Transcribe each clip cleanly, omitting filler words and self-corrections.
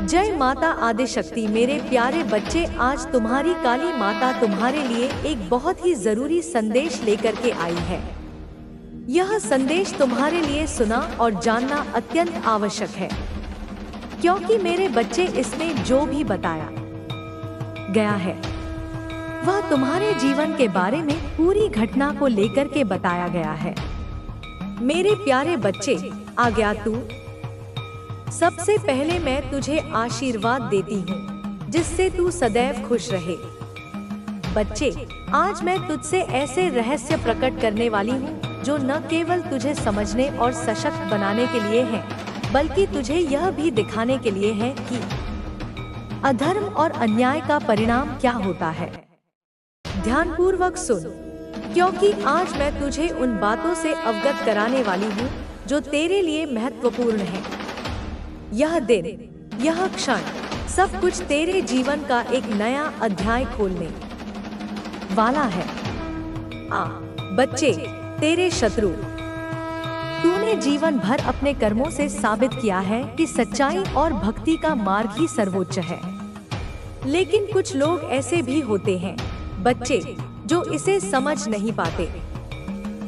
जय माता आदिशक्ति। मेरे प्यारे बच्चे, आज तुम्हारी काली माता तुम्हारे लिए एक बहुत ही जरूरी संदेश लेकर के आई है। यह संदेश तुम्हारे लिए सुना और जानना अत्यंत आवश्यक है, क्योंकि मेरे बच्चे इसमें जो भी बताया गया है वह तुम्हारे जीवन के बारे में पूरी घटना को लेकर के बताया गया है। मेरे प्यारे बच्चे, आज्ञा तू। सबसे पहले मैं तुझे आशीर्वाद देती हूँ जिससे तू सदैव खुश रहे। बच्चे, आज मैं तुझसे ऐसे रहस्य प्रकट करने वाली हूँ जो न केवल तुझे समझने और सशक्त बनाने के लिए हैं, बल्कि तुझे यह भी दिखाने के लिए है कि अधर्म और अन्याय का परिणाम क्या होता है। ध्यानपूर्वक सुन, क्योंकि आज मैं तुझे उन बातों से अवगत कराने वाली हूँ जो तेरे लिए महत्वपूर्ण है। यह दिन, यह क्षण, सब कुछ तेरे जीवन का एक नया अध्याय खोलने वाला है। बच्चे, तेरे शत्रु। तूने जीवन भर अपने कर्मों से साबित किया है कि सच्चाई और भक्ति का मार्ग ही सर्वोच्च है। लेकिन कुछ लोग ऐसे भी होते हैं बच्चे, जो इसे समझ नहीं पाते।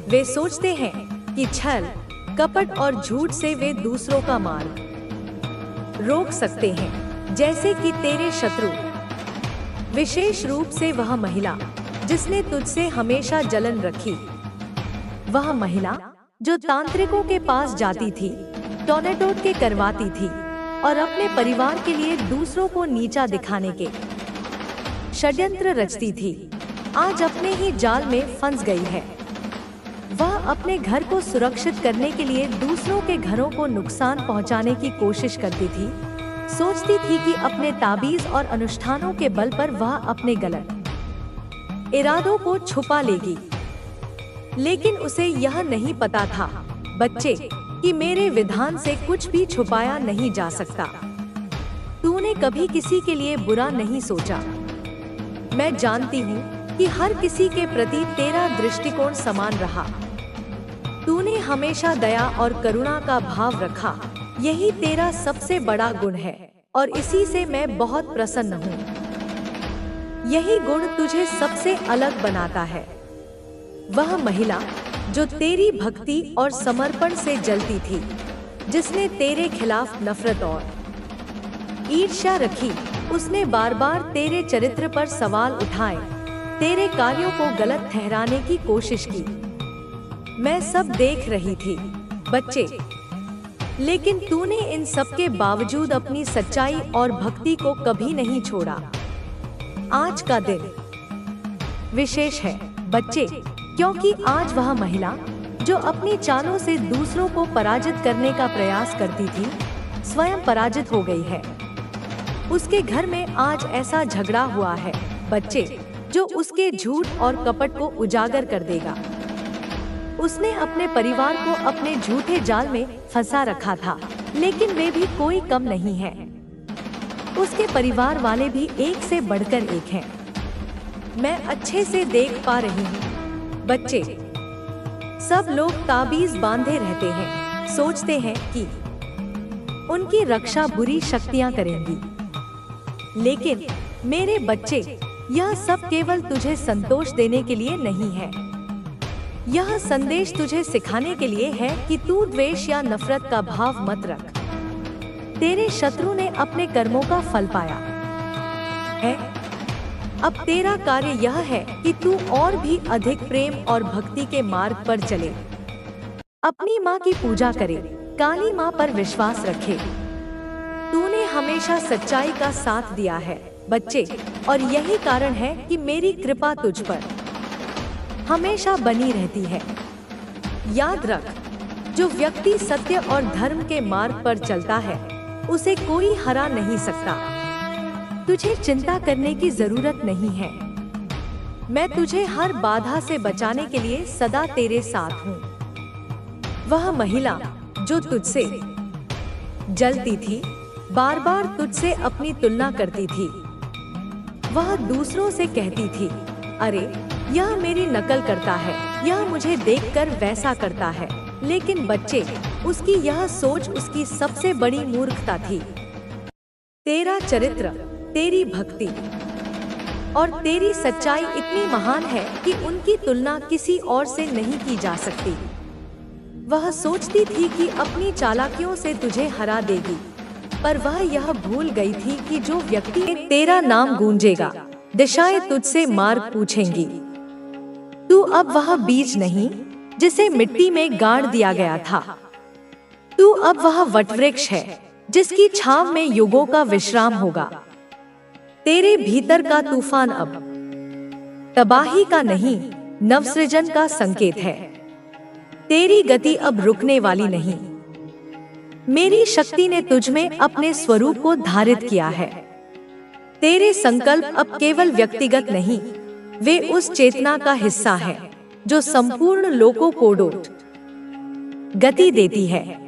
वे सोचते हैं कि छल, कपट और झूठ से वे दूसरों का मार्ग रोक सकते हैं, जैसे कि तेरे शत्रु, विशेष रूप से वह महिला जिसने तुझसे हमेशा जलन रखी। वह महिला जो तांत्रिकों के पास जाती थी, टोनेटोट के करवाती थी और अपने परिवार के लिए दूसरों को नीचा दिखाने के षड्यंत्र रचती थी, आज अपने ही जाल में फंस गई है। वह अपने घर को सुरक्षित करने के लिए दूसरों के घरों को नुकसान पहुंचाने की कोशिश करती थी। सोचती थी कि अपने ताबीज और अनुष्ठानों के बल पर वह अपने गलत इरादों को छुपा लेगी। लेकिन उसे यह नहीं पता था बच्चे, कि मेरे विधान से कुछ भी छुपाया नहीं जा सकता। तूने कभी किसी के लिए बुरा नहीं सोचा। मैं जानती हूँ कि हर किसी के प्रति तेरा दृष्टिकोण समान रहा। तूने हमेशा दया और करुणा का भाव रखा। यही तेरा सबसे बड़ा गुण है और इसी से मैं बहुत प्रसन्न हूँ। यही गुण तुझे सबसे अलग बनाता है। वह महिला जो तेरी भक्ति और समर्पण से जलती थी, जिसने तेरे खिलाफ नफरत और ईर्ष्या रखी, उसने बार बार तेरे चरित्र पर सवाल उठाए, तेरे कार्यों को गलत ठहराने की कोशिश की। मैं सब देख रही थी बच्चे, लेकिन तूने इन सब के बावजूद अपनी सच्चाई और भक्ति को कभी नहीं छोड़ा। आज का दिन विशेष है बच्चे, क्योंकि आज वह महिला जो अपनी चालों से दूसरों को पराजित करने का प्रयास करती थी, स्वयं पराजित हो गई है। उसके घर में आज ऐसा झगड़ा हुआ है बच्चे, जो उसके झूठ और कपट को उजागर कर देगा। उसने अपने परिवार को अपने झूठे जाल में फंसा रखा था, लेकिन वे भी कोई कम नहीं है। उसके परिवार वाले भी एक से बढ़कर एक हैं। मैं अच्छे से देख पा रही हूँ बच्चे, सब लोग ताबीज बांधे रहते हैं, सोचते हैं कि उनकी रक्षा बुरी शक्तियाँ करेंगी। लेकिन मेरे बच्चे, यह सब केवल तुझे संतोष देने के लिए नहीं है। यह संदेश तुझे सिखाने के लिए है कि तू द्वेष या नफरत का भाव मत रख। तेरे शत्रु ने अपने कर्मों का फल पाया है। अब तेरा कार्य यह है कि तू और भी अधिक प्रेम और भक्ति के मार्ग पर चले। अपनी माँ की पूजा करे, काली माँ पर विश्वास रखे। तूने हमेशा सच्चाई का साथ दिया है बच्चे, और यही कारण है कि मेरी कृपा तुझ पर हमेशा बनी रहती है। याद रख, जो व्यक्ति सत्य और धर्म के मार्ग पर चलता है, उसे कोई हरा नहीं सकता। तुझे चिंता करने की जरूरत नहीं है। मैं तुझे हर बाधा से बचाने के लिए सदा तेरे साथ हूँ। वह महिला जो तुझसे जलती थी, बार बार तुझसे अपनी तुलना करती थी। वह दूसरों से कहती थी, अरे यह मेरी नकल करता है, यह मुझे देखकर वैसा करता है। लेकिन बच्चे, उसकी यह सोच उसकी सबसे बड़ी मूर्खता थी। तेरा चरित्र, तेरी भक्ति और तेरी सच्चाई इतनी महान है कि उनकी तुलना किसी और से नहीं की जा सकती। वह सोचती थी कि अपनी चालाकियों से तुझे हरा देगी, पर वह यह भूल गई थी कि जो व्यक्ति तेरा नाम गूंजेगा, दिशाएं तुझसे मार्ग पूछेंगी। तू अब वह बीज नहीं जिसे मिट्टी में गाड़ दिया गया था। तू अब वह वटवृक्ष है जिसकी छांव में युगों का विश्राम होगा। तेरे भीतर का तूफान अब तबाही का नहीं, नवसृजन का संकेत है। तेरी गति अब रुकने वाली नहीं। मेरी शक्ति ने तुझ में अपने स्वरूप को धारित किया है। तेरे संकल्प अब केवल व्यक्तिगत नहीं, वे उस चेतना का हिस्सा है जो संपूर्ण लोकों को डोट गति देती है।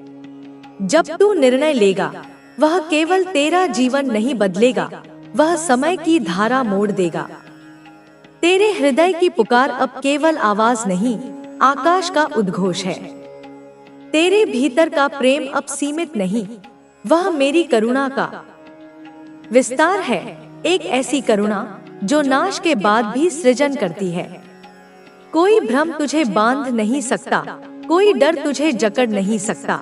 जब तू निर्णय लेगा, वह केवल तेरा जीवन नहीं बदलेगा, वह समय की धारा मोड़ देगा। तेरे हृदय की पुकार अब केवल आवाज नहीं, आकाश का उद्घोष है। तेरे भीतर का प्रेम अब सीमित नहीं, वह मेरी करुणा का विस्तार है। एक ऐसी करुणा जो नाश के बाद भी सृजन करती है। कोई भ्रम तुझे बांध नहीं सकता, कोई डर तुझे जकड़ नहीं सकता।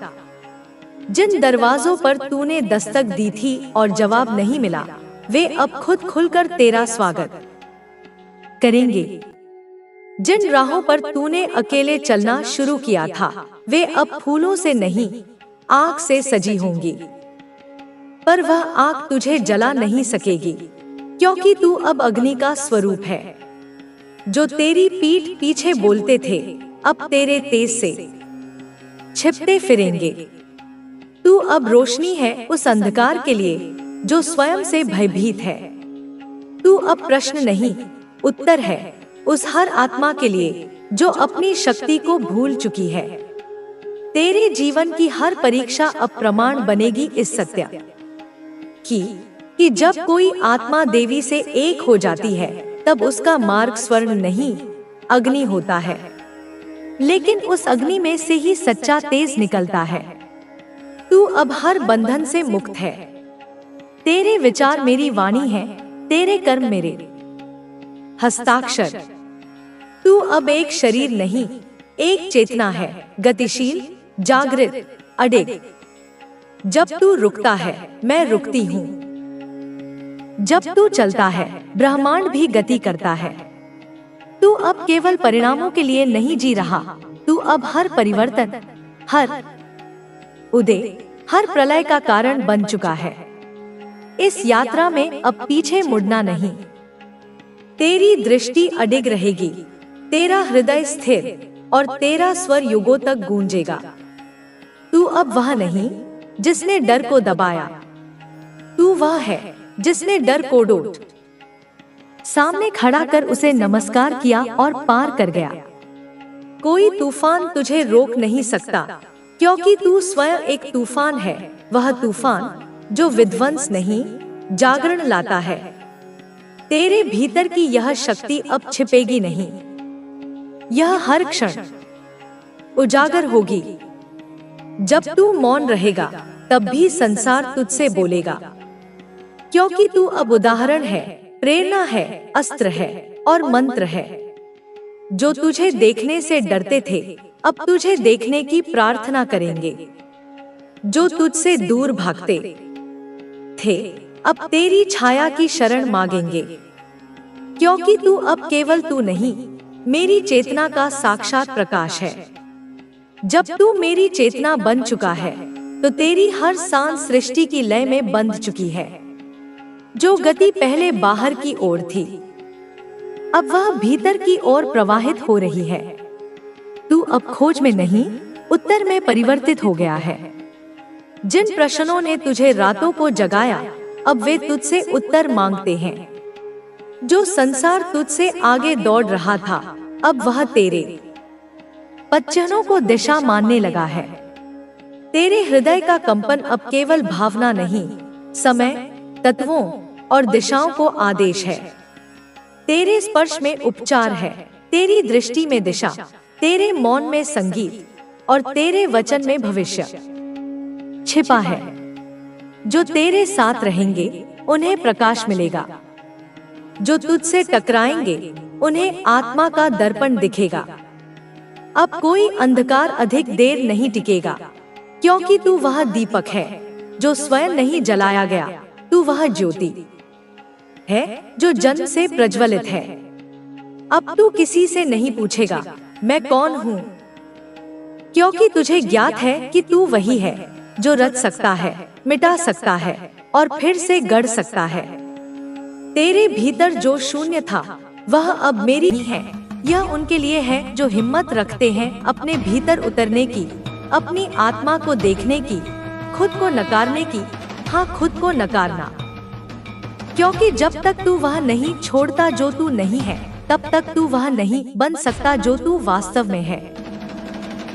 जिन दरवाजों पर तूने दस्तक दी थी और जवाब नहीं मिला, वे अब खुद खुलकर तेरा स्वागत करेंगे। जिन राहों पर तूने अकेले चलना शुरू किया था, वे अब फूलों से नहीं, आग से सजी होंगी। पर वह आग तुझे जला नहीं सकेगी, क्योंकि तू अब अग्नि का स्वरूप है। जो तेरी पीठ पीछे बोलते थे, अब तेरे तेज से छिपते फिरेंगे। तू अब रोशनी है उस अंधकार के लिए जो स्वयं से भयभीत है। तू अब प्रश्न नहीं, उत्तर है उस हर आत्मा के लिए जो अपनी शक्ति को भूल चुकी है। तेरे जीवन की हर परीक्षा अब प्रमाण बनेगी इस सत्य कि जब कोई आत्मा देवी से एक हो जाती है, तब उसका मार्ग स्वर्ण नहीं, अग्नि होता है। लेकिन उस अग्नि में से ही सच्चा तेज निकलता है। तू अब हर बंधन से मुक्त है। तेरे विचार मेरी वाणी है, तेरे कर्म मेरे हस्ताक्षर। तू अब एक शरीर नहीं, एक चेतना है, गतिशील, जागृत, अडिग। जब तू रुकता है, मैं रुकती हूँ। जब तू चलता है, ब्रह्मांड भी गति करता है। तू अब केवल परिणामों के लिए नहीं जी रहा, तू अब हर परिवर्तन, हर उदय, हर प्रलय का कारण बन चुका है। इस यात्रा में अब पीछे मुड़ना नहीं। तेरी दृष्टि अडिग रहेगी, तेरा हृदय स्थिर और तेरा स्वर युगों तक गूंजेगा। तू अब वह नहीं जिसने डर को दबाया, तू वह है जिसने डर को डोट सामने खड़ा कर उसे नमस्कार किया और पार कर गया। कोई तूफान तुझे रोक नहीं सकता, क्योंकि तू स्वयं एक तूफान है, वह तूफान जो विध्वंस नहीं, जागरण लाता है। तेरे भीतर की यह शक्ति अब छिपेगी नहीं, यह हर क्षण उजागर होगी। जब तू मौन रहेगा, तब भी संसार तुझसे बोलेगा, क्योंकि तू अब उदाहरण है, प्रेरणा है, अस्त्र है और मंत्र है। जो तुझे देखने से डरते थे, अब तुझे देखने की प्रार्थना करेंगे। जो तुझसे दूर भागते थे, अब तेरी छाया की शरण मांगेंगे, क्योंकि तू अब केवल तू नहीं, मेरी चेतना का साक्षात प्रकाश है। जब तू मेरी चेतना बन चुका है, तो तेरी हर सांस सृष्टि की लय में बंध चुकी है। जो गति पहले बाहर की ओर थी, अब वह भीतर की ओर प्रवाहित हो रही है। तू अब खोज में नहीं, उत्तर में परिवर्तित हो गया है। जिन प्रश्नों ने तुझे रातों को जगाया, अब वे तुझसे उत्तर मांगते हैं। जो संसार तुझसे आगे दौड़ रहा था, अब वह तेरे पदचिह्नों को दिशा मानने लगा है। तेरे हृदय का कंपन अब केवल भावना नहीं, समय, तत्वों और दिशाओं को आदेश है। तेरे स्पर्श में उपचार है, तेरी दृष्टि में दिशा, तेरे मौन में संगीत और तेरे वचन में भविष्य छिपा है। जो तेरे साथ रहेंगे उन्हें प्रकाश मिलेगा, जो तुझसे टकराएंगे उन्हें आत्मा का दर्पण दिखेगा। अब कोई अंधकार अधिक देर नहीं टिकेगा, क्योंकि तू वह दीपक है जो स्वयं नहीं जलाया गया। तू वह ज्योति है जो जन्म से प्रज्वलित है। अब तू किसी से नहीं पूछेगा मैं कौन हूँ, क्योंकि तुझे ज्ञात है कि तू वही है जो रच सकता है, मिटा सकता है और फिर से गढ़ सकता है। तेरे भीतर जो शून्य था वह अब मेरी है। यह उनके लिए है जो हिम्मत रखते हैं अपने भीतर उतरने की, अपनी आत्मा को देखने की, खुद को नकारने की। हाँ, खुद को नकारना, क्योंकि जब तक तू वह नहीं छोड़ता जो तू नहीं है, तब तक तू वह नहीं बन सकता जो तू वास्तव में है।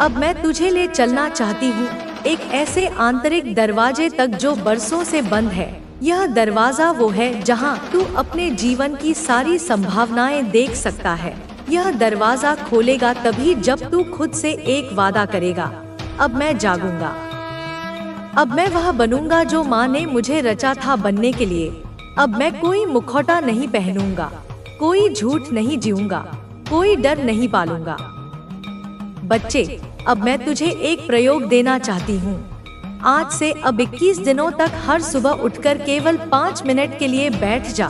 अब मैं तुझे ले चलना चाहती हूँ एक ऐसे आंतरिक दरवाजे तक जो बरसों से बंद है। यह दरवाजा वो है जहाँ तू अपने जीवन की सारी संभावनाएं देख सकता है। यह दरवाजा खोलेगा तभी जब तू खुद से एक वादा करेगा, अब मैं जागूंगा, अब मैं वह बनूंगा जो माँ ने मुझे रचा था बनने के लिए। अब मैं कोई मुखौटा नहीं पहनूंगा, कोई झूठ नहीं जीऊंगा, कोई डर नहीं पालूंगा। बच्चे, अब मैं तुझे एक प्रयोग देना चाहती हूँ। आज से अब 21 दिनों तक हर सुबह उठकर केवल 5 मिनट के लिए बैठ जा,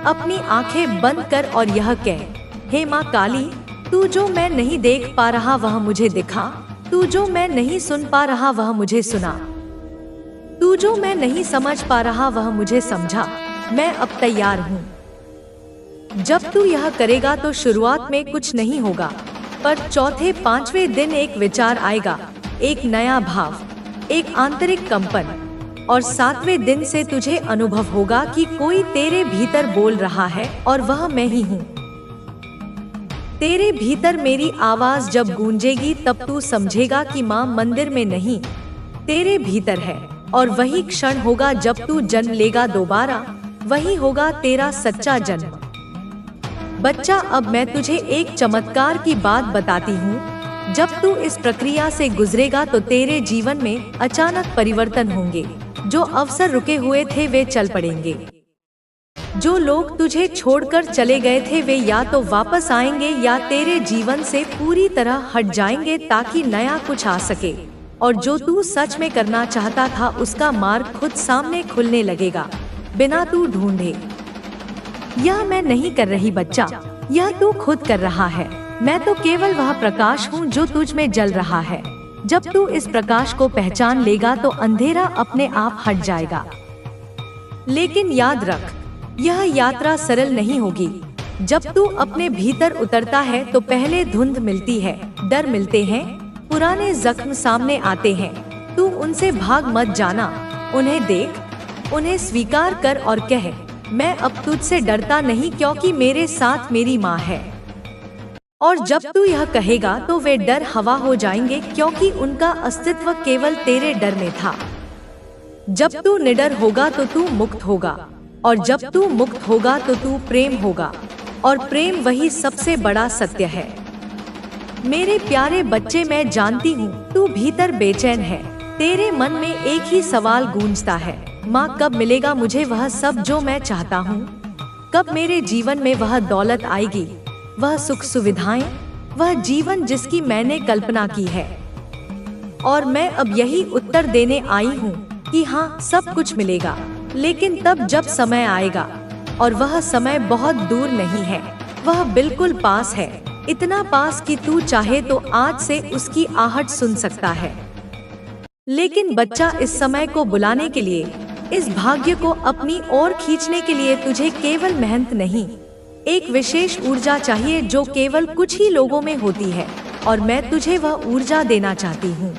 अपनी आंखें बंद कर और यह कह, हे माँ काली, तू जो मैं नहीं देख पा रहा वह मुझे दिखा, तू जो मैं नहीं सुन पा रहा वह मुझे सुना, तू जो मैं नहीं समझ पा रहा वह मुझे समझा। मैं अब तैयार हूँ। जब तू यह करेगा तो शुरुआत में कुछ नहीं होगा, पर चौथे 5वें दिन एक विचार आएगा, एक नया भाव, एक आंतरिक कंपन, और 7वें दिन से तुझे अनुभव होगा कि कोई तेरे भीतर बोल रहा है और वह मैं ही हूँ। तेरे भीतर मेरी आवाज जब गूंजेगी तब तू समझेगा कि माँ मंदिर में नहीं, तेरे भीतर है। और वही क्षण होगा जब तू जन्म लेगा दोबारा, वही होगा तेरा सच्चा जन्म। बच्चा, अब मैं तुझे एक चमत्कार की बात बताती हूँ। जब तू इस प्रक्रिया से गुजरेगा तो तेरे जीवन में अचानक परिवर्तन होंगे। जो अवसर रुके हुए थे वे चल पड़ेंगे। जो लोग तुझे छोड़कर चले गए थे वे या तो वापस आएंगे या तेरे जीवन से पूरी तरह हट जाएंगे ताकि नया कुछ आ सके। और जो तू सच में करना चाहता था उसका मार्ग खुद सामने खुलने लगेगा, बिना तू ढूंढे। यह मैं नहीं कर रही बच्चा, यह तू खुद कर रहा है। मैं तो केवल वह प्रकाश हूँ जो तुझ में जल रहा है। जब तू इस प्रकाश को पहचान लेगा तो अंधेरा अपने आप हट जाएगा। लेकिन याद रख, यह यात्रा सरल नहीं होगी। जब तू अपने भीतर उतरता है तो पहले धुंध मिलती है, डर मिलते हैं, पुराने जख्म सामने आते हैं। तू उनसे भाग मत जाना, उन्हें देख, उन्हें स्वीकार कर और कह, मैं अब तुझसे डरता नहीं क्योंकि मेरे साथ मेरी माँ है। और जब तू यह कहेगा तो वे डर हवा हो जाएंगे क्योंकि उनका अस्तित्व केवल तेरे डर में था। जब तू निडर होगा तो तू मुक्त होगा, और जब तू मुक्त होगा तो तू प्रेम होगा, और प्रेम वही सबसे बड़ा सत्य है। मेरे प्यारे बच्चे, मैं जानती हूँ तू भीतर बेचैन है। तेरे मन में एक ही सवाल गूंजता है, माँ कब मिलेगा मुझे वह सब जो मैं चाहता हूँ? कब मेरे जीवन में वह दौलत आएगी, वह सुख सुविधाएं, वह जीवन जिसकी मैंने कल्पना की है? और मैं अब यही उत्तर देने आई हूँ कि हाँ, सब कुछ मिलेगा, लेकिन तब जब समय आएगा। और वह समय बहुत दूर नहीं है, वह बिल्कुल पास है, इतना पास कि तू चाहे तो आज से उसकी आहट सुन सकता है। लेकिन बच्चा, इस समय को बुलाने के लिए, इस भाग्य को अपनी ओर खींचने के लिए तुझे केवल मेहनत नहीं, एक विशेष ऊर्जा चाहिए जो केवल कुछ ही लोगों में होती है, और मैं तुझे वह ऊर्जा देना चाहती हूँ।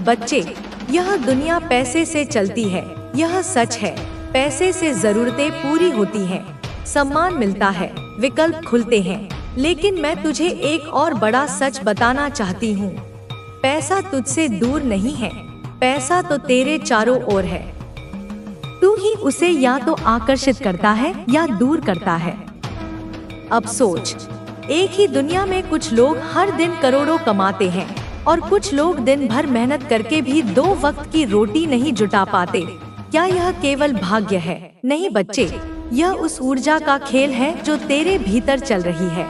बच्चे, यह दुनिया पैसे से चलती है, यह सच है। पैसे से जरूरतें पूरी होती हैं, सम्मान मिलता है, विकल्प खुलते हैं, लेकिन मैं तुझे एक और बड़ा सच बताना चाहती हूँ। पैसा तुझसे दूर नहीं है, पैसा तो तेरे चारों ओर है। तू ही उसे या तो आकर्षित करता है या दूर करता है। अब सोच, एक ही दुनिया में कुछ लोग हर दिन करोड़ों कमाते हैं, और कुछ लोग दिन भर मेहनत करके भी 2 वक्त की रोटी नहीं जुटा पाते। क्या यह केवल भाग्य है? नहीं बच्चे, यह उस ऊर्जा का खेल है जो तेरे भीतर चल रही है।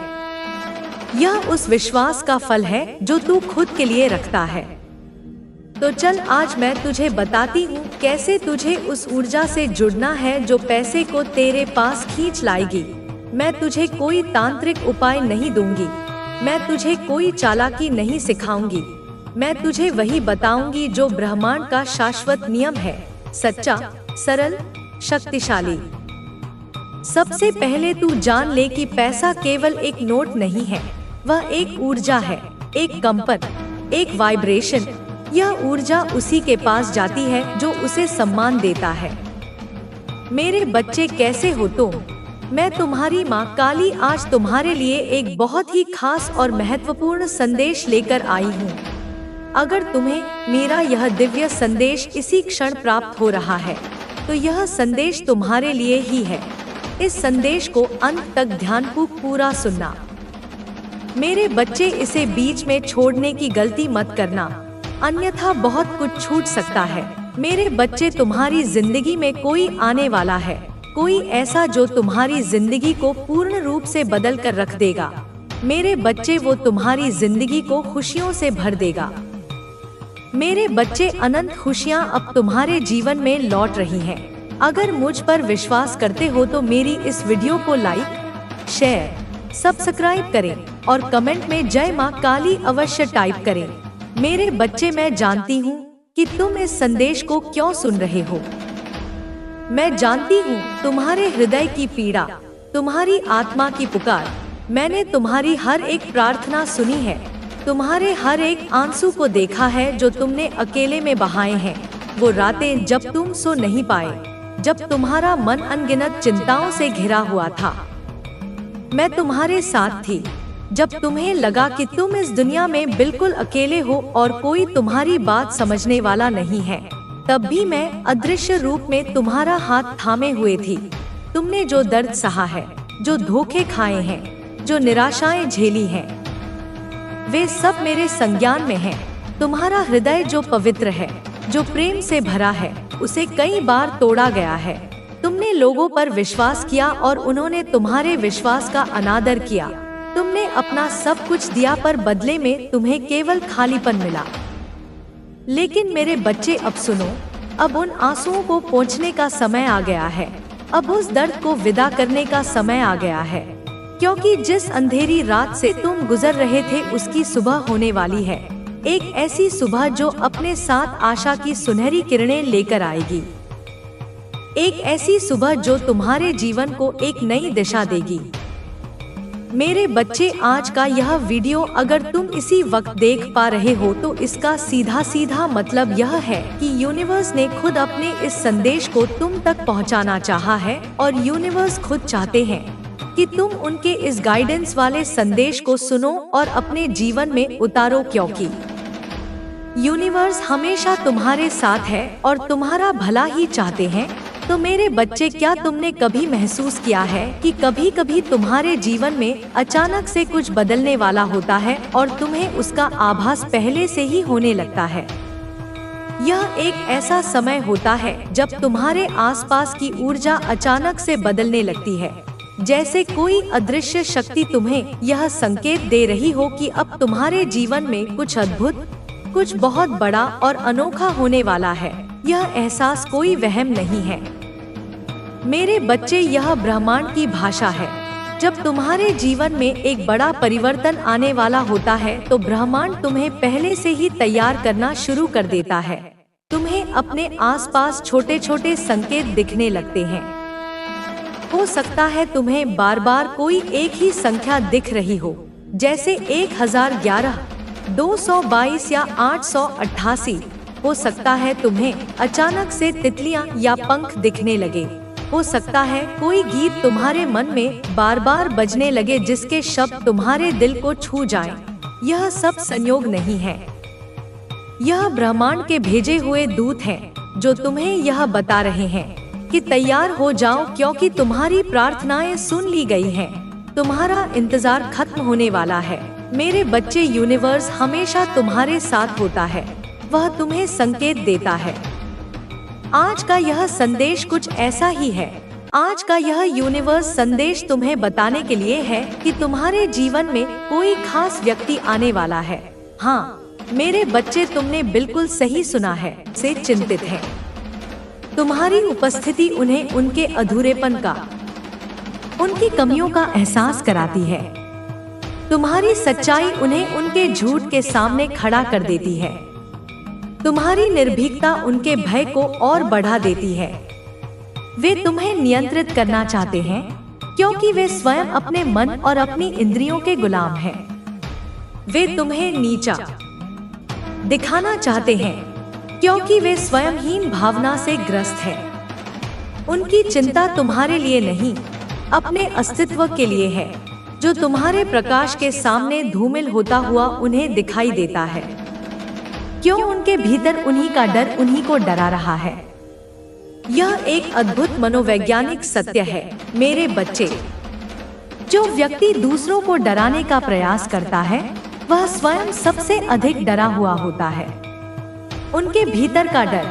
यह उस विश्वास का फल है जो तू खुद के लिए रखता है। तो चल आज मैं तुझे बताती हूँ कैसे तुझे उस ऊर्जा से जुड़ना है जो पैसे को तेरे पास खींच लाएगी। मैं तुझे कोई तांत्रिक उपाय नहीं दूंगी, मैं तुझे कोई चालाकी नहीं सिखाऊंगी। मैं तुझे वही बताऊंगी जो ब्रह्मांड का शाश्वत नियम है, सच्चा, सरल, शक्तिशाली। सबसे पहले तू जान ले कि पैसा केवल एक नोट नहीं है, वह एक ऊर्जा है, एक कंपन, एक वाइब्रेशन। यह ऊर्जा उसी के पास जाती है जो उसे सम्मान देता है। मेरे बच्चे कैसे हो तुम? मैं तुम्हारी माँ काली आज तुम्हारे लिए एक बहुत ही खास और महत्वपूर्ण संदेश लेकर आई हूँ। अगर तुम्हें मेरा यह दिव्य संदेश इसी क्षण प्राप्त हो रहा है तो यह संदेश तुम्हारे लिए ही है। इस संदेश को अंत तक ध्यानपूर्वक पूरा सुनना। मेरे बच्चे, इसे बीच में छोड़ने की गलती मत करना, अन्यथा बहुत कुछ छूट सकता है। मेरे बच्चे, तुम्हारी जिंदगी में कोई आने वाला है, कोई ऐसा जो तुम्हारी जिंदगी को पूर्ण रूप से बदल कर रख देगा। मेरे बच्चे, वो तुम्हारी जिंदगी को खुशियों से भर देगा। मेरे बच्चे, अनंत खुशियाँ अब तुम्हारे जीवन में लौट रही हैं। अगर मुझ पर विश्वास करते हो तो मेरी इस वीडियो को लाइक, शेयर, सब्सक्राइब करें और कमेंट में जय माँ काली अवश्य टाइप करें। मेरे बच्चे, मैं जानती हूँ कि तुम इस संदेश को क्यों सुन रहे हो। मैं जानती हूँ तुम्हारे हृदय की पीड़ा, तुम्हारी आत्मा की पुकार। मैंने तुम्हारी हर एक प्रार्थना सुनी है, तुम्हारे हर एक आंसू को देखा है जो तुमने अकेले में बहाए हैं। वो रातें जब तुम सो नहीं पाए, जब तुम्हारा मन अनगिनत चिंताओं से घिरा हुआ था। मैं तुम्हारे साथ थी जब तुम्हें लगा कि तुम इस दुनिया में बिल्कुल अकेले हो और कोई तुम्हारी बात समझने वाला नहीं है। तब भी मैं अदृश्य रूप में तुम्हारा हाथ थामे हुए थी। तुमने जो दर्द सहा है, जो धोखे खाए हैं, जो निराशाएं झेली हैं, वे सब मेरे संज्ञान में हैं। तुम्हारा हृदय जो पवित्र है, जो प्रेम से भरा है, उसे कई बार तोड़ा गया है। तुमने लोगों पर विश्वास किया और उन्होंने तुम्हारे विश्वास का अनादर किया। तुमने अपना सब कुछ दिया पर बदले में तुम्हें केवल खालीपन मिला। लेकिन मेरे बच्चे, अब सुनो, अब उन आंसुओं को पोंछने का समय आ गया है। अब उस दर्द को विदा करने का समय आ गया है, क्योंकि जिस अंधेरी रात से तुम गुजर रहे थे उसकी सुबह होने वाली है। एक ऐसी सुबह जो अपने साथ आशा की सुनहरी किरणें लेकर आएगी। एक ऐसी सुबह जो तुम्हारे जीवन को एक नई दिशा देगी। मेरे बच्चे, आज का यह वीडियो अगर तुम इसी वक्त देख पा रहे हो तो इसका सीधा सीधा मतलब यह है कि यूनिवर्स ने खुद अपने इस संदेश को तुम तक पहुंचाना चाहा है और यूनिवर्स खुद चाहते हैं कि तुम उनके इस गाइडेंस वाले संदेश को सुनो और अपने जीवन में उतारो, क्योंकि यूनिवर्स हमेशा तुम्हारे साथ है और तुम्हारा भला ही चाहते हैं। तो मेरे बच्चे, क्या तुमने कभी महसूस किया है कि कभी कभी तुम्हारे जीवन में अचानक से कुछ बदलने वाला होता है और तुम्हें उसका आभास पहले से ही होने लगता है? यह एक ऐसा समय होता है जब तुम्हारे आसपास की ऊर्जा अचानक से बदलने लगती है, जैसे कोई अदृश्य शक्ति तुम्हें यह संकेत दे रही हो कि अब तुम्हारे जीवन में कुछ अद्भुत, कुछ बहुत बड़ा और अनोखा होने वाला है। यह एहसास कोई वहम नहीं है मेरे बच्चे, यह ब्रह्मांड की भाषा है। जब तुम्हारे जीवन में एक बड़ा परिवर्तन आने वाला होता है तो ब्रह्मांड तुम्हें पहले से ही तैयार करना शुरू कर देता है। तुम्हें अपने आसपास छोटे छोटे संकेत दिखने लगते हैं। हो सकता है तुम्हें बार बार कोई एक ही संख्या दिख रही हो, जैसे 1011, 222 या 888। हो सकता है तुम्हें अचानक से तितलियां या पंख दिखने लगे। हो सकता है कोई गीत तुम्हारे मन में बार बार बजने लगे जिसके शब्द तुम्हारे दिल को छू जाएं। यह सब संयोग नहीं है, यह ब्रह्मांड के भेजे हुए दूत हैं जो तुम्हें यह बता रहे हैं कि तैयार हो जाओ, क्योंकि तुम्हारी प्रार्थनाएं सुन ली गई हैं। तुम्हारा इंतजार खत्म होने वाला है। मेरे बच्चे, यूनिवर्स हमेशा तुम्हारे साथ होता है, वह तुम्हें संकेत देता है। आज का यह संदेश कुछ ऐसा ही है। आज का यह यूनिवर्स संदेश तुम्हें बताने के लिए है कि तुम्हारे जीवन में कोई खास व्यक्ति आने वाला है। हाँ मेरे बच्चे, तुमने बिल्कुल सही सुना है, से चिंतित है। तुम्हारी उपस्थिति उन्हें उनके अधूरेपन का, उनकी कमियों का एहसास कराती है। तुम्हारी सच्चाई उन्हें उनके झूठ के सामने खड़ा कर देती है। तुम्हारी निर्भीकता उनके भय को और बढ़ा देती है। वे तुम्हें नियंत्रित करना चाहते हैं क्योंकि वे स्वयं अपने मन और अपनी इंद्रियों के गुलाम हैं। वे तुम्हें नीचा दिखाना चाहते हैं क्योंकि वे स्वयं हीन भावना से ग्रस्त हैं। उनकी चिंता तुम्हारे लिए नहीं, अपने अस्तित्व के लिए है, जो तुम्हारे प्रकाश के सामने धूमिल होता हुआ उन्हें दिखाई देता है। क्यों? उनके भीतर उन्हीं का डर उन्हीं को डरा रहा है। यह एक अद्भुत मनोवैज्ञानिक सत्य है मेरे बच्चे। जो व्यक्ति दूसरों को डराने का प्रयास करता है वह स्वयं सबसे अधिक डरा हुआ होता है। उनके भीतर का डर,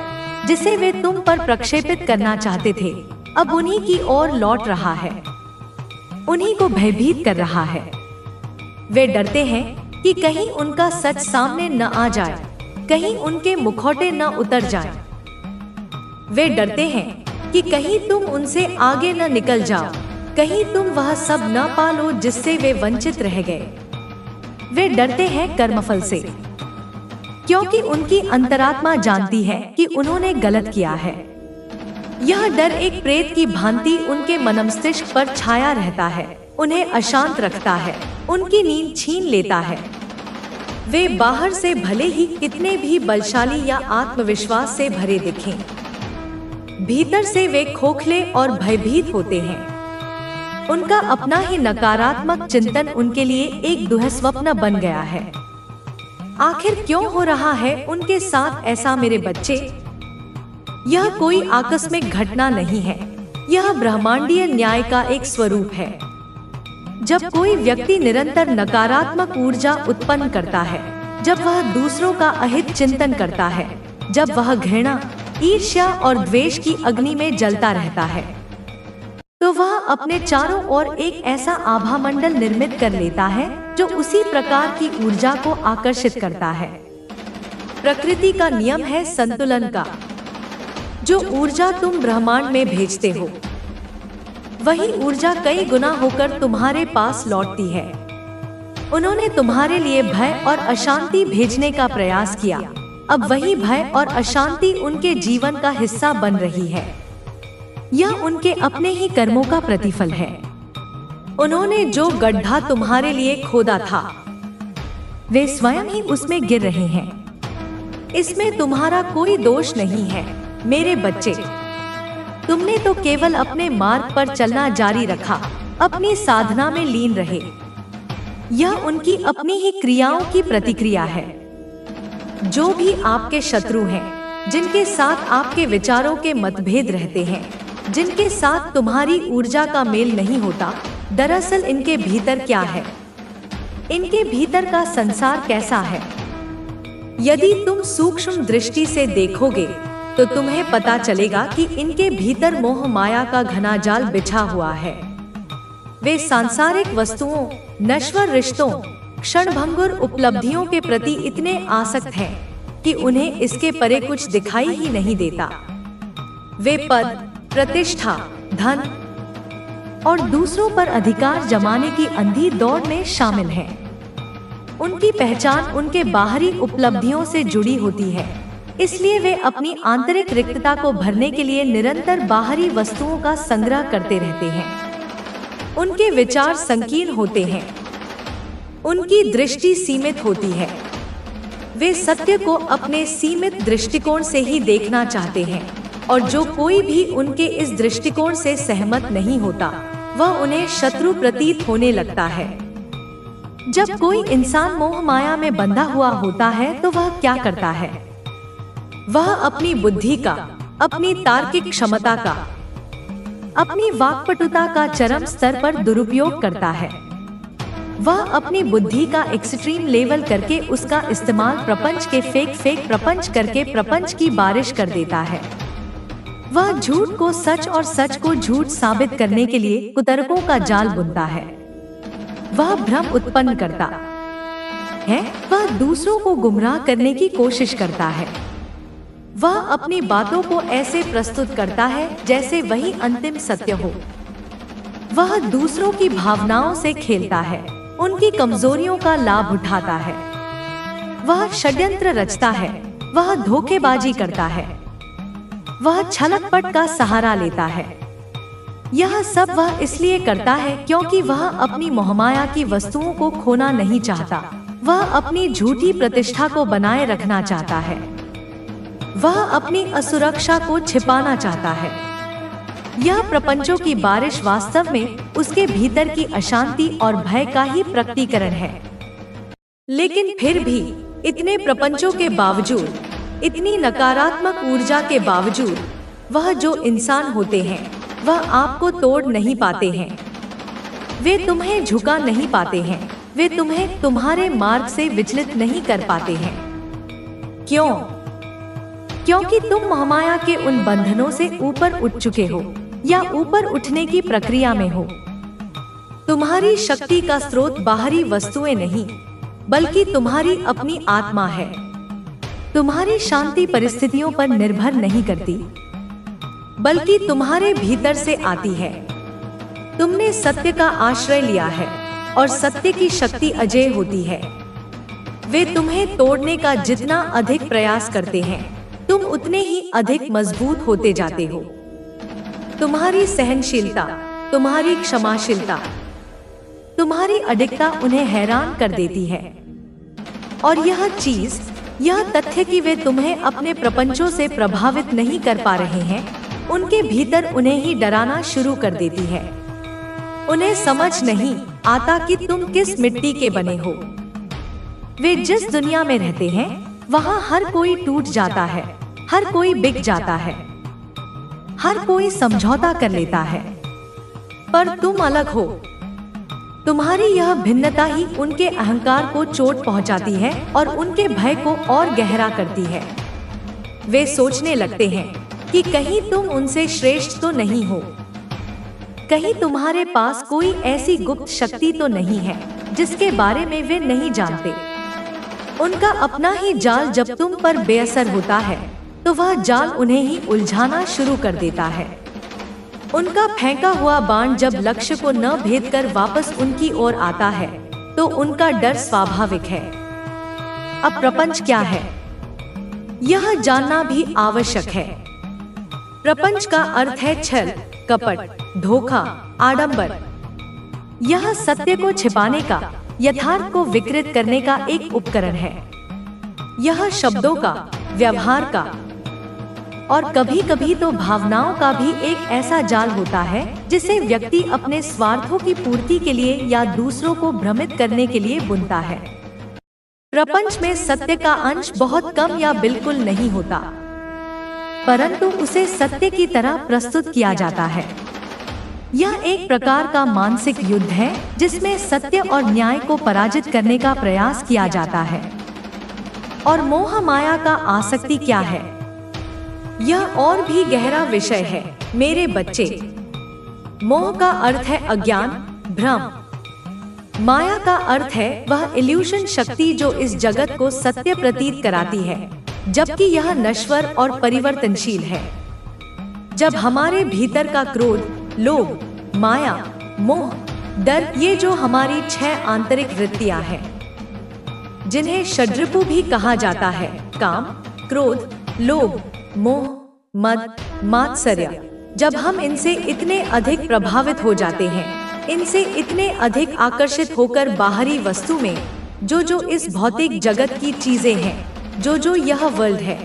जिसे वे तुम पर प्रक्षेपित करना चाहते थे, अब उन्हीं की ओर लौट रहा है, उन्हीं को भयभीत कर रहा है। वे डरते हैं कि कहीं उनका सच सामने न आ जाए, कहीं उनके मुखौटे न उतर जाएं। वे डरते हैं कि कहीं तुम उनसे आगे न निकल जाओ, कहीं तुम वह सब न पालो जिससे वे वंचित रह गए। वे डरते हैं कर्मफल से, क्योंकि उनकी अंतरात्मा जानती है कि उन्होंने गलत किया है। यह डर एक प्रेत की भांति उनके मनमस्तिष्क पर छाया रहता है, उन्हें अशांत रखता है, उनकी नींद छीन लेता है। वे बाहर से भले ही कितने भी बलशाली या आत्मविश्वास से भरे दिखें, भीतर से वे खोखले और भयभीत होते हैं। उनका अपना ही नकारात्मक चिंतन उनके लिए एक दुःस्वप्न बन गया है। आखिर क्यों हो रहा है उनके साथ ऐसा मेरे बच्चे? यह कोई आकस्मिक घटना नहीं है, यह ब्रह्मांडीय न्याय का एक स्वरूप है। जब कोई व्यक्ति निरंतर नकारात्मक ऊर्जा उत्पन्न करता है, जब वह दूसरों का अहित चिंतन करता है, जब वह घृणा, ईर्ष्या और द्वेष की अग्नि में जलता रहता है, तो वह अपने चारों ओर एक ऐसा आभा मंडल निर्मित कर लेता है जो उसी प्रकार की ऊर्जा को आकर्षित करता है। प्रकृति का नियम है संतुलन का। जो ऊर्जा तुम ब्रह्मांड में भेजते हो, वही ऊर्जा कई गुना होकर तुम्हारे पास लौटती है। उन्होंने तुम्हारे लिए भय और अशांति भेजने का प्रयास किया, अब वही भय और अशांति उनके जीवन का हिस्सा बन रही है। यह उनके अपने ही कर्मों का प्रतिफल है। उन्होंने जो गड्ढा तुम्हारे लिए खोदा था, वे स्वयं ही उसमें गिर रहे हैं। इसमें तुम्हारा कोई दोष नहीं है मेरे बच्चे। तुमने तो केवल अपने मार्ग पर चलना जारी रखा, अपनी साधना में लीन रहे। यह उनकी अपनी ही क्रियाओं की प्रतिक्रिया है। जो भी आपके शत्रु हैं, जिनके साथ आपके विचारों के मतभेद रहते हैं, जिनके साथ तुम्हारी ऊर्जा का मेल नहीं होता, दरअसल इनके भीतर क्या है, इनके भीतर का संसार कैसा है, यदि तुम सूक्ष्म दृष्टि से देखोगे तो तुम्हें पता चलेगा कि इनके भीतर मोह माया का घना जाल बिछा हुआ है। वे सांसारिक वस्तुओं, नश्वर रिश्तों, क्षणभंगुर उपलब्धियों के प्रति इतने आसक्त हैं कि उन्हें इसके परे कुछ दिखाई ही नहीं देता। वे पद, प्रतिष्ठा, धन और दूसरों पर अधिकार जमाने की अंधी दौड़ में शामिल हैं। उनकी पहचान उनके बाहरी उपलब्धियों से जुड़ी होती है, इसलिए वे अपनी आंतरिक रिक्तता को भरने के लिए निरंतर बाहरी वस्तुओं का संग्रह करते रहते हैं। उनके विचार संकीर्ण होते हैं, उनकी दृष्टि सीमित होती है। वे सत्य को अपने सीमित दृष्टिकोण से ही देखना चाहते हैं, और जो कोई भी उनके इस दृष्टिकोण से सहमत नहीं होता, वह उन्हें शत्रु प्रतीत होने लगता है। जब कोई इंसान मोह माया में बंधा हुआ होता है तो वह क्या करता है? वह अपनी बुद्धि का, अपनी तार्किक क्षमता का, अपनी वाक्पटुता का चरम स्तर पर दुरुपयोग करता है। वह अपनी बुद्धि का एक्सट्रीम लेवल करके उसका इस्तेमाल प्रपंच के फेक प्रपंच करके प्रपंच की बारिश कर देता है। वह झूठ को सच और सच को झूठ साबित करने के लिए कुतर्कों का जाल बुनता है। वह भ्रम उत्पन्न करता है। वह दूसरों को गुमराह करने की कोशिश करता है। वह अपनी बातों को ऐसे प्रस्तुत करता है जैसे वही अंतिम सत्य हो। वह दूसरों की भावनाओं से खेलता है, उनकी कमजोरियों का लाभ उठाता है। वह षड्यंत्र रचता है, वह धोखेबाजी करता है, वह छलकपट का सहारा लेता है। यह सब वह इसलिए करता है क्योंकि वह अपनी मोहमाया की वस्तुओं को खोना नहीं चाहता। वह अपनी झूठी प्रतिष्ठा को बनाए रखना चाहता है। वह अपनी असुरक्षा को छिपाना चाहता है। यह प्रपंचों की बारिश वास्तव में उसके भीतर की अशांति और भय का ही प्रकटीकरण है। लेकिन फिर भी इतने प्रपंचों के बावजूद, इतनी नकारात्मक ऊर्जा के बावजूद, वह जो इंसान होते हैं वह आपको तोड़ नहीं पाते हैं। वे तुम्हें झुका नहीं पाते हैं। वे तुम्हें तुम्हारे मार्ग से विचलित नहीं कर पाते हैं। क्यों? क्योंकि तुम मोहमाया के उन बंधनों से ऊपर उठ चुके हो या ऊपर उठने की प्रक्रिया में हो। तुम्हारी शक्ति का स्रोत बाहरी वस्तुएं नहीं, बल्कि तुम्हारी अपनी आत्मा है। तुम्हारी शांति परिस्थितियों पर निर्भर नहीं करती, बल्कि तुम्हारे भीतर से आती है। तुमने सत्य का आश्रय लिया है और सत्य की शक्ति अजेय होती है। वे तुम्हें तोड़ने का जितना अधिक प्रयास करते हैं, तुम उतने ही अधिक मजबूत होते जाते हो। तुम्हारी सहनशीलता, तुम्हारी क्षमाशीलता, तुम्हारी अडिगता उन्हें हैरान कर देती है। और यह तथ्य कि वे तुम्हें अपने प्रपंचों से प्रभावित नहीं कर पा रहे हैं, उनके भीतर उन्हें ही डराना शुरू कर देती है। उन्हें समझ नहीं आता कि तुम किस मिट्टी के बने हो। वे जिस दुनिया में रहते हैं वहाँ हर कोई टूट जाता है, हर कोई बिक जाता है, हर कोई समझौता कर लेता है। पर तुम अलग हो। तुम्हारी यह भिन्नता ही उनके अहंकार को चोट पहुंचाती है और उनके भय को और गहरा करती है। वे सोचने लगते हैं कि कहीं तुम उनसे श्रेष्ठ तो नहीं हो, कहीं तुम्हारे पास कोई ऐसी गुप्त शक्ति तो नहीं है जिसके बारे में वे नहीं जानते। उनका अपना ही जाल जब तुम पर बेअसर होता है तो वह जाल उन्हें ही उलझाना शुरू कर देता है। उनका फेंका हुआ बाण जब लक्ष्य को न भेद कर वापस उनकी ओर आता है तो उनका डर स्वाभाविक है। अब प्रपंच क्या है, यह जानना भी आवश्यक है। प्रपंच का अर्थ है छल, कपट, धोखा, आडंबर। यह सत्य को छिपाने का, यथार्थ को विकृत करने का एक उपकरण है। यह शब्दों का, व्यवहार का और कभी कभी तो भावनाओं का भी एक ऐसा जाल होता है जिसे व्यक्ति अपने स्वार्थों की पूर्ति के लिए या दूसरों को भ्रमित करने के लिए बुनता है। प्रपंच में सत्य का अंश बहुत कम या बिल्कुल नहीं होता, परंतु उसे सत्य की तरह प्रस्तुत किया जाता है। यह एक प्रकार का मानसिक युद्ध है जिसमें सत्य और न्याय को पराजित करने का प्रयास किया जाता है। और मोह माया का आसक्ति क्या है, यह और भी गहरा विषय है मेरे बच्चे। मोह का अर्थ है अज्ञान, भ्रम। माया का अर्थ है वह इल्यूशन शक्ति जो इस जगत को सत्य प्रतीत कराती है, जबकि यह नश्वर और परिवर्तनशील है। जब हमारे भीतर का क्रोध, लोभ, माया, मोह, डर, ये जो हमारी 6 आंतरिक वृत्तियां हैं, जिन्हें षड्रिपु भी कहा जाता है, काम, क्रोध, लोभ, मोह, मद, मात्सर्य, जब हम इनसे इतने अधिक प्रभावित हो जाते हैं, इनसे इतने अधिक आकर्षित होकर बाहरी वस्तु में, जो इस भौतिक जगत की चीजें हैं, जो यह वर्ल्ड है,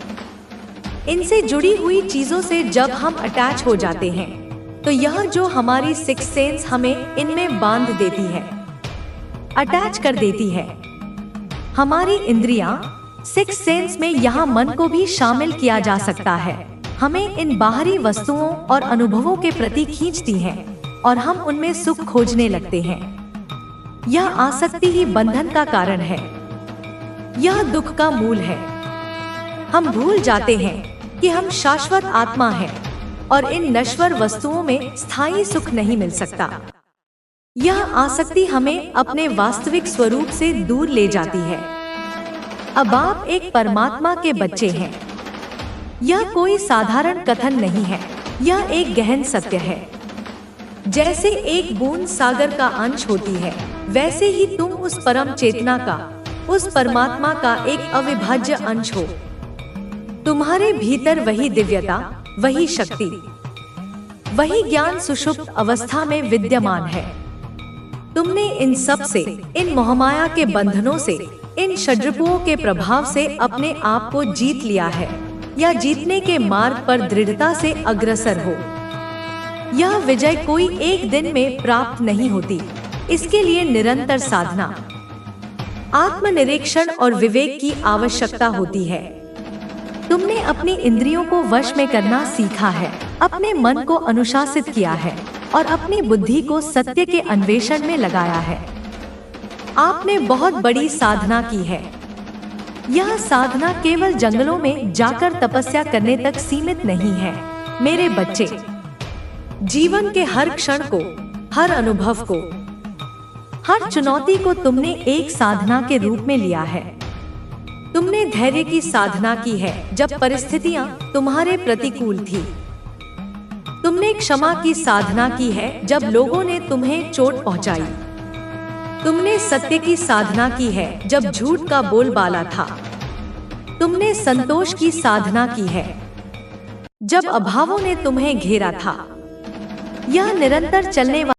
इनसे जुड़ी हुई चीजों से जब हम अटैच हो जाते हैं, तो यह जो हमारी सिक्स सेंस हमें इनमें बांध देती है, अटैच कर देती है। हमारी इंद्रियां, सिक्स सेंस में यहाँ मन को भी शामिल किया जा सकता है, हमें इन बाहरी वस्तुओं और अनुभवों के प्रति खींचती हैं और हम उनमें सुख खोजने लगते हैं। यह आसक्ति ही बंधन का कारण है। यह दुख का मूल है। हम भूल जाते हैं कि हम शाश्वत आत्मा हैं और इन नश्वर वस्तुओं में स्थायी सुख नहीं मिल सकता। यह आसक्ति हमें अपने वास्तविक स्वरूप से दूर ले जाती है। अब आप एक परमात्मा के बच्चे हैं। यह कोई साधारण कथन नहीं है, यह एक गहन सत्य है। जैसे एक बूंद सागर का अंश होती है, वैसे ही तुम उस परम चेतना का, उस परमात्मा का एक अविभाज्य अंश हो। तुम्हारे भीतर वही दिव्यता, वही शक्ति, वही ज्ञान सुषुप्त अवस्था में विद्यमान है। तुमने इन सब से, इन मोहमाया के बंधनों से, इन षड्रिपुओं के प्रभाव से अपने आप को जीत लिया है या जीतने के मार्ग पर दृढ़ता से अग्रसर हो। यह विजय कोई एक दिन में प्राप्त नहीं होती, इसके लिए निरंतर साधना, आत्मनिरीक्षण और विवेक की आवश्यकता होती है। तुमने अपनी इंद्रियों को वश में करना सीखा है, अपने मन को अनुशासित किया है और अपनी बुद्धि को सत्य के अन्वेषण में लगाया है। आपने बहुत बड़ी साधना की है। यह साधना केवल जंगलों में जाकर तपस्या करने तक सीमित नहीं है। मेरे बच्चे, जीवन के हर क्षण को, हर अनुभव को, हर चुनौती को तुमने एक साधना के रूप में लिया है। तुमने धैर्य की साधना की है जब परिस्थितियां तुम्हारे प्रतिकूल थी। तुमने क्षमा की साधना की है जब लोगों ने तुम्हें चोट पहुंचाई। तुमने सत्य की साधना की है जब झूठ का बोलबाला था। तुमने संतोष की साधना की है जब अभावों ने तुम्हें घेरा था। यह निरंतर चलने